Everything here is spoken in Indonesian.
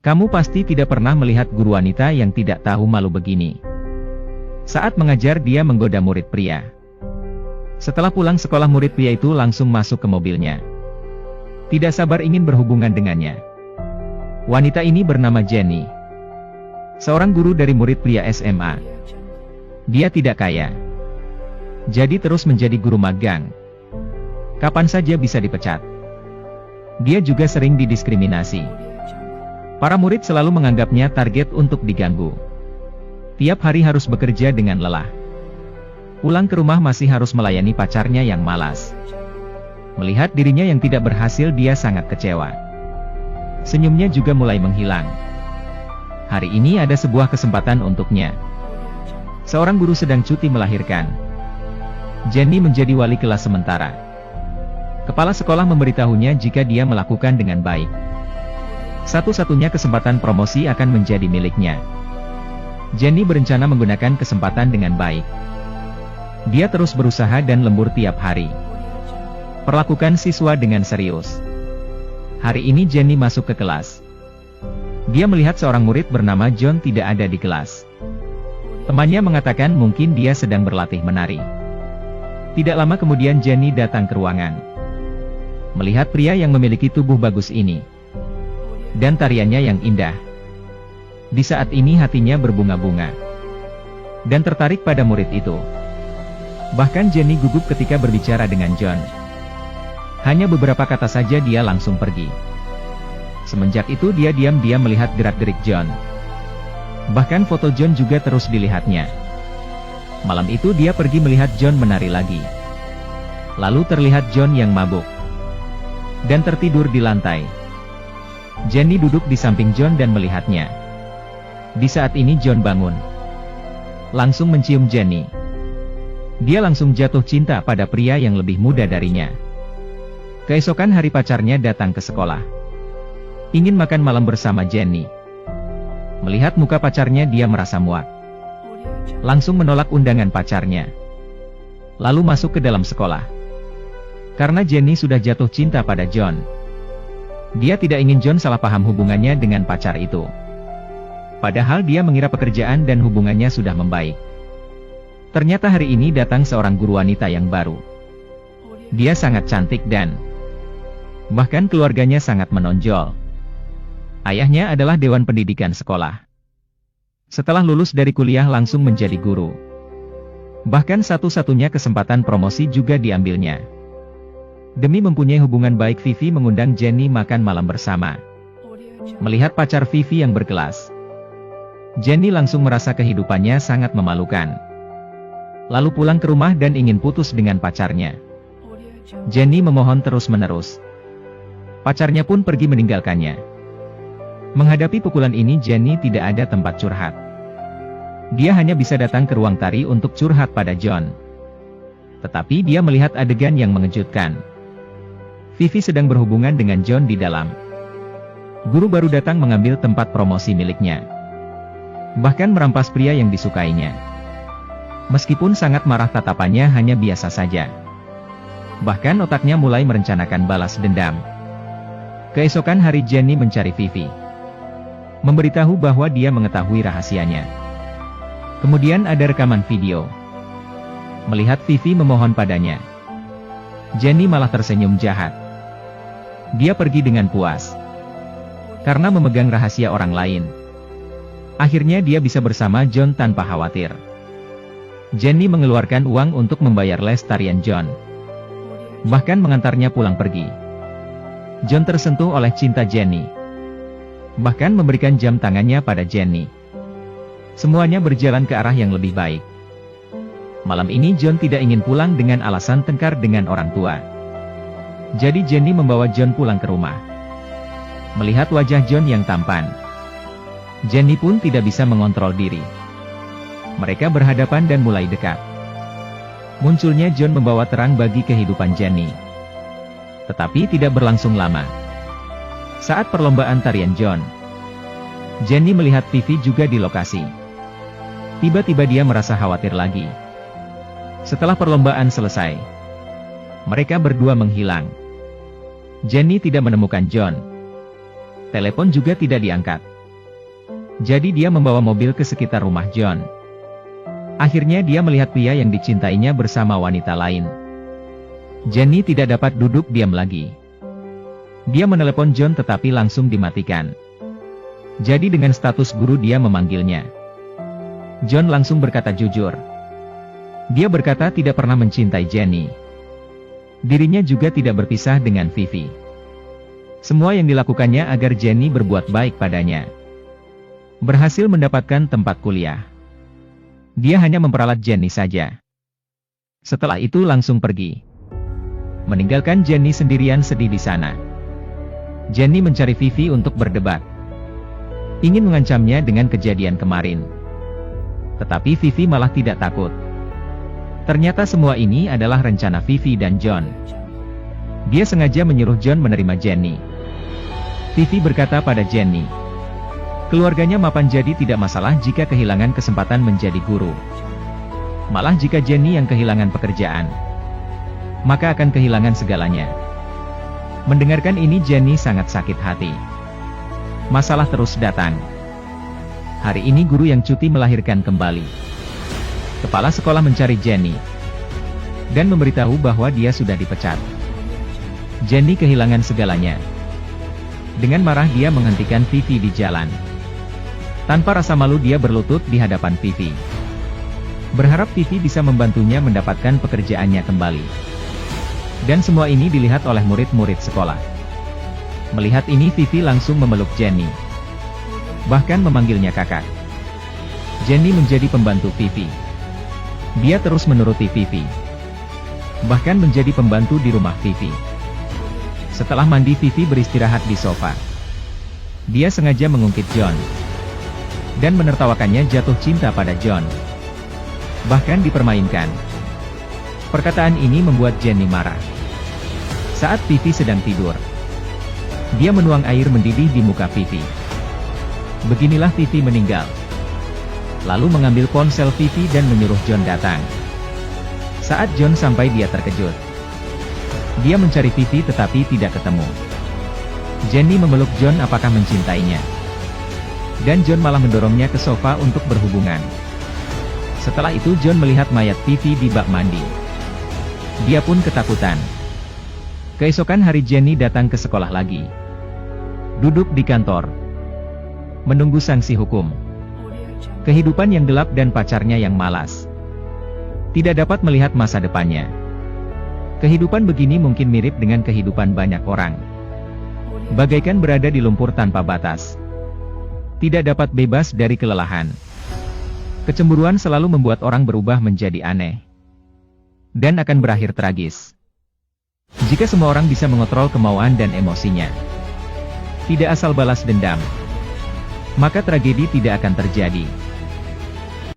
Kamu pasti tidak pernah melihat guru wanita yang tidak tahu malu begini. Saat mengajar dia menggoda murid pria. Setelah pulang sekolah murid pria itu langsung masuk ke mobilnya. Tidak sabar ingin berhubungan dengannya. Wanita ini bernama Jenny. Seorang guru dari murid pria SMA. Dia tidak kaya. Jadi terus menjadi guru magang. Kapan saja bisa dipecat. Dia juga sering didiskriminasi. Para murid selalu menganggapnya target untuk diganggu. Tiap hari harus bekerja dengan lelah. Pulang ke rumah masih harus melayani pacarnya yang malas. Melihat dirinya yang tidak berhasil, dia sangat kecewa. Senyumnya juga mulai menghilang. Hari ini ada sebuah kesempatan untuknya. Seorang guru sedang cuti melahirkan. Jenny menjadi wali kelas sementara. Kepala sekolah memberitahunya jika dia melakukan dengan baik, satu-satunya kesempatan promosi akan menjadi miliknya. Jenny berencana menggunakan kesempatan dengan baik. Dia terus berusaha dan lembur tiap hari. Perlakukan siswa dengan serius. Hari ini Jenny masuk ke kelas. Dia melihat seorang murid bernama John tidak ada di kelas. Temannya mengatakan mungkin dia sedang berlatih menari. Tidak lama kemudian Jenny datang ke ruangan. Melihat pria yang memiliki tubuh bagus ini dan tariannya yang indah. Di saat ini hatinya berbunga-bunga dan tertarik pada murid itu. Bahkan Jenny gugup ketika berbicara dengan John. Hanya beberapa kata saja dia langsung pergi. Semenjak itu dia diam-diam melihat gerak-gerik John. Bahkan foto John juga terus dilihatnya. Malam itu dia pergi melihat John menari lagi. Lalu terlihat John yang mabuk dan tertidur di lantai. Jenny duduk di samping John dan melihatnya. Di saat ini John bangun. Langsung mencium Jenny. Dia langsung jatuh cinta pada pria yang lebih muda darinya. Keesokan hari pacarnya datang ke sekolah. Ingin makan malam bersama Jenny. Melihat muka pacarnya dia merasa muak. Langsung menolak undangan pacarnya. Lalu masuk ke dalam sekolah. Karena Jenny sudah jatuh cinta pada John. Dia tidak ingin John salah paham hubungannya dengan pacar itu. Padahal dia mengira pekerjaan dan hubungannya sudah membaik. Ternyata hari ini datang seorang guru wanita yang baru. Dia sangat cantik dan bahkan keluarganya sangat menonjol. Ayahnya adalah dewan pendidikan sekolah. Setelah lulus dari kuliah langsung menjadi guru. Bahkan satu-satunya kesempatan promosi juga diambilnya. Demi mempunyai hubungan baik, Vivi mengundang Jenny makan malam bersama. Melihat pacar Vivi yang berkelas, Jenny langsung merasa kehidupannya sangat memalukan. Lalu pulang ke rumah dan ingin putus dengan pacarnya. Jenny memohon terus-menerus. Pacarnya pun pergi meninggalkannya. Menghadapi pukulan ini Jenny tidak ada tempat curhat. Dia hanya bisa datang ke ruang tari untuk curhat pada John. Tetapi dia melihat adegan yang mengejutkan. Vivi sedang berhubungan dengan John di dalam. Guru baru datang mengambil tempat promosi miliknya. Bahkan merampas pria yang disukainya. Meskipun sangat marah, tatapannya hanya biasa saja. Bahkan otaknya mulai merencanakan balas dendam. Keesokan hari Jenny mencari Vivi. Memberitahu bahwa dia mengetahui rahasianya. Kemudian ada rekaman video. Melihat Vivi memohon padanya, Jenny malah tersenyum jahat. Dia pergi dengan puas. Karena memegang rahasia orang lain. Akhirnya dia bisa bersama John tanpa khawatir. Jenny mengeluarkan uang untuk membayar les tarian John. Bahkan mengantarnya pulang pergi. John tersentuh oleh cinta Jenny. Bahkan memberikan jam tangannya pada Jenny. Semuanya berjalan ke arah yang lebih baik. Malam ini John tidak ingin pulang dengan alasan tengkar dengan orang tua. Jadi Jenny membawa John pulang ke rumah. Melihat wajah John yang tampan, Jenny pun tidak bisa mengontrol diri. Mereka berhadapan dan mulai dekat. Munculnya John membawa terang bagi kehidupan Jenny. Tetapi tidak berlangsung lama. Saat perlombaan tarian John, Jenny melihat Vivi juga di lokasi. Tiba-tiba dia merasa khawatir lagi. Setelah perlombaan selesai, mereka berdua menghilang. Jenny tidak menemukan John. Telepon juga tidak diangkat. Jadi dia membawa mobil ke sekitar rumah John. Akhirnya dia melihat pria yang dicintainya bersama wanita lain. Jenny tidak dapat duduk diam lagi. Dia menelepon John tetapi langsung dimatikan. Jadi dengan status guru dia memanggilnya. John langsung berkata jujur. Dia berkata tidak pernah mencintai Jenny. Dirinya juga tidak berpisah dengan Vivi. Semua yang dilakukannya agar Jenny berbuat baik padanya. Berhasil mendapatkan tempat kuliah. Dia hanya memperalat Jenny saja. Setelah itu langsung pergi. Meninggalkan Jenny sendirian sedih di sana. Jenny mencari Vivi untuk berdebat. Ingin mengancamnya dengan kejadian kemarin. Tetapi Vivi malah tidak takut. Ternyata semua ini adalah rencana Vivi dan John. Dia sengaja menyuruh John menerima Jenny. Vivi berkata pada Jenny, keluarganya mapan jadi tidak masalah jika kehilangan kesempatan menjadi guru. Malah jika Jenny yang kehilangan pekerjaan, maka akan kehilangan segalanya. Mendengarkan ini Jenny sangat sakit hati. Masalah terus datang. Hari ini guru yang cuti melahirkan kembali. Kepala sekolah mencari Jenny dan memberitahu bahwa dia sudah dipecat. Jenny kehilangan segalanya. Dengan marah dia menghentikan Vivi di jalan. Tanpa rasa malu dia berlutut di hadapan Vivi. Berharap Vivi bisa membantunya mendapatkan pekerjaannya kembali. Dan semua ini dilihat oleh murid-murid sekolah. Melihat ini Vivi langsung memeluk Jenny. Bahkan memanggilnya kakak. Jenny menjadi pembantu Vivi. Dia terus menuruti Vivi. Bahkan menjadi pembantu di rumah Vivi. Setelah mandi Vivi beristirahat di sofa. Dia sengaja mengungkit John. Dan menertawakannya jatuh cinta pada John. Bahkan dipermainkan. Perkataan ini membuat Jenny marah. Saat Vivi sedang tidur, dia menuang air mendidih di muka Vivi. Beginilah Vivi meninggal. Lalu mengambil ponsel Vivi dan menyuruh John datang. Saat John sampai dia terkejut. Dia mencari Vivi tetapi tidak ketemu. Jenny memeluk John apakah mencintainya. Dan John malah mendorongnya ke sofa untuk berhubungan. Setelah itu John melihat mayat Vivi di bak mandi. Dia pun ketakutan. Keesokan hari Jenny datang ke sekolah lagi. Duduk di kantor. Menunggu sanksi hukum. Kehidupan yang gelap dan pacarnya yang malas. Tidak dapat melihat masa depannya. Kehidupan begini mungkin mirip dengan kehidupan banyak orang. Bagaikan berada di lumpur tanpa batas. Tidak dapat bebas dari kelelahan. Kecemburuan selalu membuat orang berubah menjadi aneh. Dan akan berakhir tragis. Jika semua orang bisa mengontrol kemauan dan emosinya. Tidak asal balas dendam. Maka tragedi tidak akan terjadi.